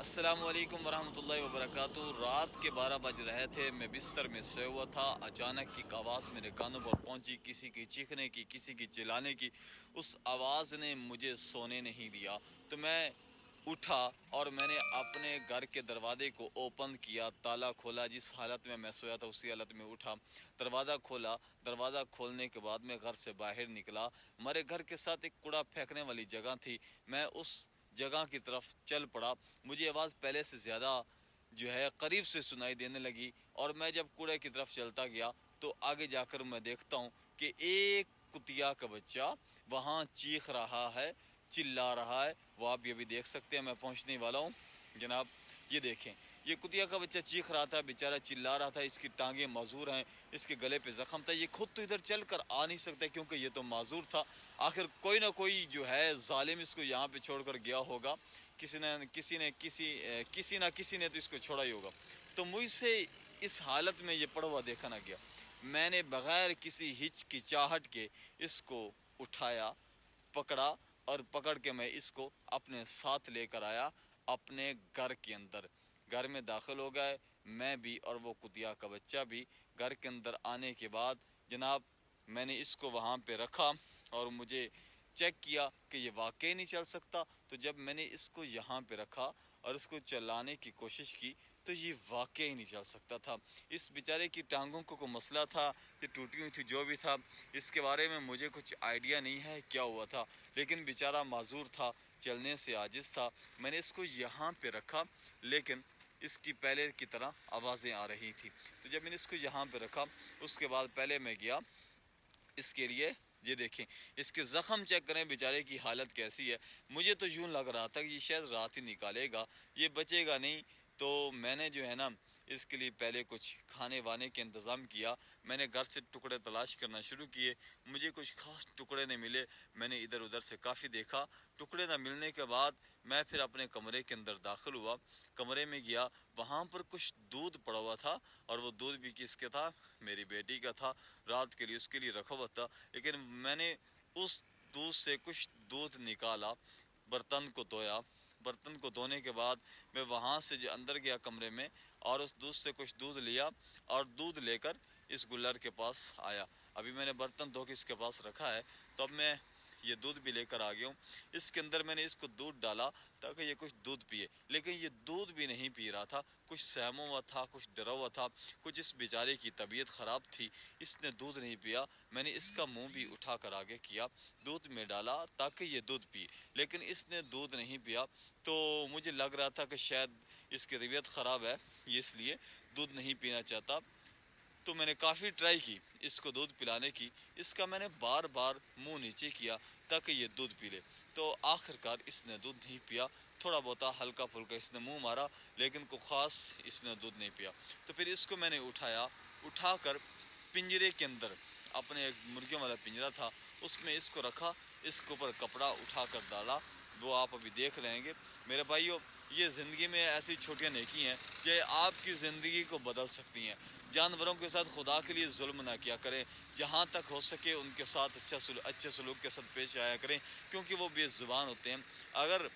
السلام علیکم ورحمۃ اللہ وبرکاتہ۔ رات کے 12 بج رہے تھے، میں بستر میں سویا ہوا تھا، اچانک ایک آواز میرے کانوں پر پہنچی، کسی کی چیخنے کی، کسی کی چلانے کی۔ اس آواز نے مجھے سونے نہیں دیا، تو میں اٹھا اور میں نے اپنے گھر کے دروازے کو اوپن کیا، تالا کھولا۔ جس حالت میں سویا تھا اسی حالت میں اٹھا، دروازہ کھولا۔ دروازہ کھولنے کے بعد میں گھر سے باہر نکلا۔ ہمارے گھر کے ساتھ ایک کوڑا پھینکنے والی جگہ تھی، میں اس جگہ کی طرف چل پڑا۔ مجھے آواز پہلے سے زیادہ قریب سے سنائی دینے لگی، اور میں جب کوڑے کی طرف چلتا گیا تو آگے جا کر میں دیکھتا ہوں کہ ایک کتیا کا بچہ وہاں چیخ رہا ہے، چلا رہا ہے۔ وہ آپ یہ بھی دیکھ سکتے ہیں، میں پہنچنے والا ہوں جناب۔ یہ دیکھیں، یہ کتیا کا بچہ چیخ رہا تھا، بیچارہ چلا رہا تھا، اس کی ٹانگیں معذور ہیں، اس کے گلے پہ زخم تھا۔ یہ خود تو ادھر چل کر آ نہیں سکتا کیونکہ یہ تو معذور تھا۔ آخر کوئی نہ کوئی ظالم اس کو یہاں پہ چھوڑ کر گیا ہوگا، کسی نہ کسی نے تو اس کو چھوڑا ہی ہوگا۔ تو مجھ سے اس حالت میں یہ پڑا ہوا دیکھا نہ گیا۔ میں نے بغیر کسی ہچکچاہٹ کے اس کو اٹھایا، پکڑا، اور پکڑ کے میں اس کو اپنے ساتھ لے کر آیا اپنے گھر کے اندر۔ گھر میں داخل ہو گئے، میں بھی اور وہ کتیا کا بچہ بھی۔ گھر کے اندر آنے کے بعد جناب میں نے اس کو وہاں پہ رکھا اور مجھے چیک کیا کہ یہ واقعی نہیں چل سکتا۔ تو جب میں نے اس کو یہاں پہ رکھا اور اس کو چلانے کی کوشش کی تو یہ واقعی نہیں چل سکتا تھا۔ اس بیچارے کی ٹانگوں کو کوئی مسئلہ تھا، یہ ٹوٹی ہوئی تھی، جو بھی تھا اس کے بارے میں مجھے کچھ آئیڈیا نہیں ہے کیا ہوا تھا، لیکن بیچارہ معذور تھا، چلنے سے عاجز تھا۔ میں نے اس کو یہاں پہ رکھا، لیکن اس کی پہلے کی طرح آوازیں آ رہی تھی۔ تو جب میں نے اس کو یہاں پہ رکھا، اس کے بعد پہلے میں گیا اس کے لیے، یہ دیکھیں اس کے زخم چیک کریں بیچارے کی حالت کیسی ہے۔ مجھے تو یوں لگ رہا تھا کہ یہ شاید رات ہی نکالے گا، یہ بچے گا نہیں۔ تو میں نے اس کے لیے پہلے کچھ کھانے وانے کے انتظام کیا۔ میں نے گھر سے ٹکڑے تلاش کرنا شروع کیے، مجھے کچھ خاص ٹکڑے نہیں ملے۔ میں نے ادھر ادھر سے کافی دیکھا، ٹکڑے نہ ملنے کے بعد میں پھر اپنے کمرے کے اندر داخل ہوا۔ کمرے میں گیا، وہاں پر کچھ دودھ پڑا ہوا تھا، اور وہ دودھ بھی کس کے تھا؟ میری بیٹی کا تھا، رات کے لیے اس کے لیے رکھا ہوا تھا۔ لیکن میں نے اس دودھ سے کچھ دودھ نکالا، برتن کو دھویا۔ برتن کو دھونے کے بعد میں وہاں سے جو اندر گیا کمرے میں، اور اس دودھ سے کچھ دودھ لیا اور دودھ لے کر اس گلر کے پاس آیا۔ ابھی میں نے برتن دھو کے اس کے پاس رکھا ہے، تو اب میں یہ دودھ بھی لے کر آ گیا ہوں۔ اس کے اندر میں نے اس کو دودھ ڈالا تاکہ یہ کچھ دودھ پیے، لیکن یہ دودھ بھی نہیں پی رہا تھا، کچھ سہما ہوا تھا، کچھ ڈرا ہوا تھا، کچھ اس بیچارے کی طبیعت خراب تھی، اس نے دودھ نہیں پیا۔ میں نے اس کا منہ بھی اٹھا کر آگے کیا، دودھ میں ڈالا تاکہ یہ دودھ پیے، لیکن اس نے دودھ نہیں پیا۔ تو مجھے لگ رہا تھا کہ شاید اس کی طبیعت خراب ہے، یہ اس لیے دودھ نہیں پینا چاہتا۔ تو میں نے کافی ٹرائی کی اس کو دودھ پلانے کی، اس کا میں نے بار بار منہ نیچے کیا تاکہ یہ دودھ پی لے۔ تو آخر کار اس نے دودھ نہیں پیا، تھوڑا بہت ہلکا پھلکا اس نے منہ مارا، لیکن کوئی خاص اس نے دودھ نہیں پیا۔ تو پھر اس کو میں نے اٹھایا، اٹھا کر پنجرے کے اندر، اپنے ایک مرغیوں والا پنجرا تھا اس میں اس کو رکھا، اس کے اوپر کپڑا اٹھا کر ڈالا، وہ آپ ابھی دیکھ لیں گے۔ میرے بھائیو، یہ زندگی میں ایسی چھوٹیاں نیکی ہیں کہ آپ کی زندگی کو بدل سکتی ہیں۔ جانوروں کے ساتھ خدا کے لیے ظلم نہ کیا کریں، جہاں تک ہو سکے ان کے ساتھ اچھے سلوک کے ساتھ پیش آیا کریں، کیونکہ وہ بے زبان ہوتے ہیں۔ اگر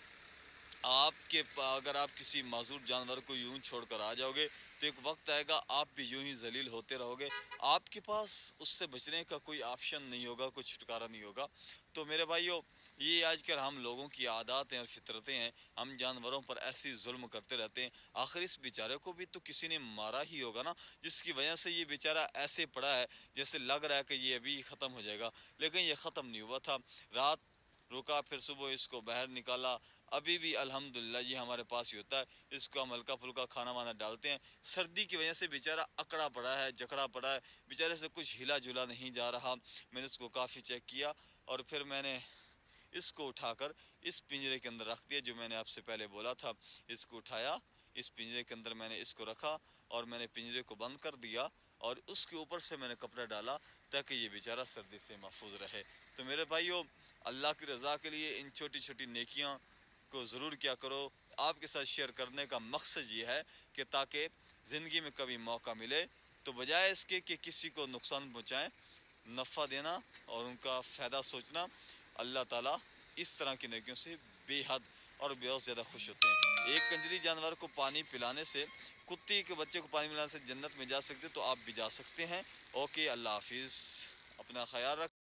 آپ کسی معذور جانور کو یوں چھوڑ کر آ جاؤ گے تو ایک وقت آئے گا آپ بھی یوں ہی ذلیل ہوتے رہو گے، آپ کے پاس اس سے بچنے کا کوئی آپشن نہیں ہوگا، کوئی چھٹکارا نہیں ہوگا۔ تو میرے بھائیو، یہ آج کل ہم لوگوں کی عادات ہیں اور فطرتیں ہیں، ہم جانوروں پر ایسی ظلم کرتے رہتے ہیں۔ آخر اس بیچارے کو بھی تو کسی نے مارا ہی ہوگا نا، جس کی وجہ سے یہ بیچارہ ایسے پڑا ہے جیسے لگ رہا ہے کہ یہ ابھی ختم ہو جائے گا، لیکن یہ ختم نہیں ہوا تھا۔ رات رکا، پھر صبح اس کو باہر نکالا، ابھی بھی الحمدللہ یہ ہمارے پاس ہی ہوتا ہے، اس کو ہم ہلکا پھلکا کھانا وانا ڈالتے ہیں۔ سردی کی وجہ سے بیچارہ اکڑا پڑا ہے، جکڑا پڑا ہے، بیچارے سے کچھ ہلا جلا نہیں جا رہا۔ میں نے اس کو کافی چیک کیا، اور پھر میں نے اس کو اٹھا کر اس پنجرے کے اندر رکھ دیا جو میں نے آپ سے پہلے بولا تھا۔ اس کو اٹھایا، اس پنجرے کے اندر میں نے اس کو رکھا، اور میں نے پنجرے کو بند کر دیا، اور اس کے اوپر سے میں نے کپڑا ڈالا تاکہ یہ بیچارہ سردی سے محفوظ رہے۔ تو میرے بھائیو، اللہ کی رضا کے لیے ان چھوٹی چھوٹی نیکیاں کو ضرور کیا کرو۔ آپ کے ساتھ شیئر کرنے کا مقصد یہ ہے کہ تاکہ زندگی میں کبھی موقع ملے تو بجائے اس کے کہ کسی کو نقصان پہنچائیں، نفع دینا اور ان کا فائدہ سوچنا، اللہ تعالیٰ اس طرح کی نیکیوں سے بے حد اور بہت زیادہ خوش ہوتے ہیں۔ ایک کنجری جانور کو پانی پلانے سے، کتی کے بچے کو پانی پلانے سے جنت میں جا سکتے، تو آپ بھی جا سکتے ہیں۔ اوکے، اللہ حافظ، اپنا خیال رکھ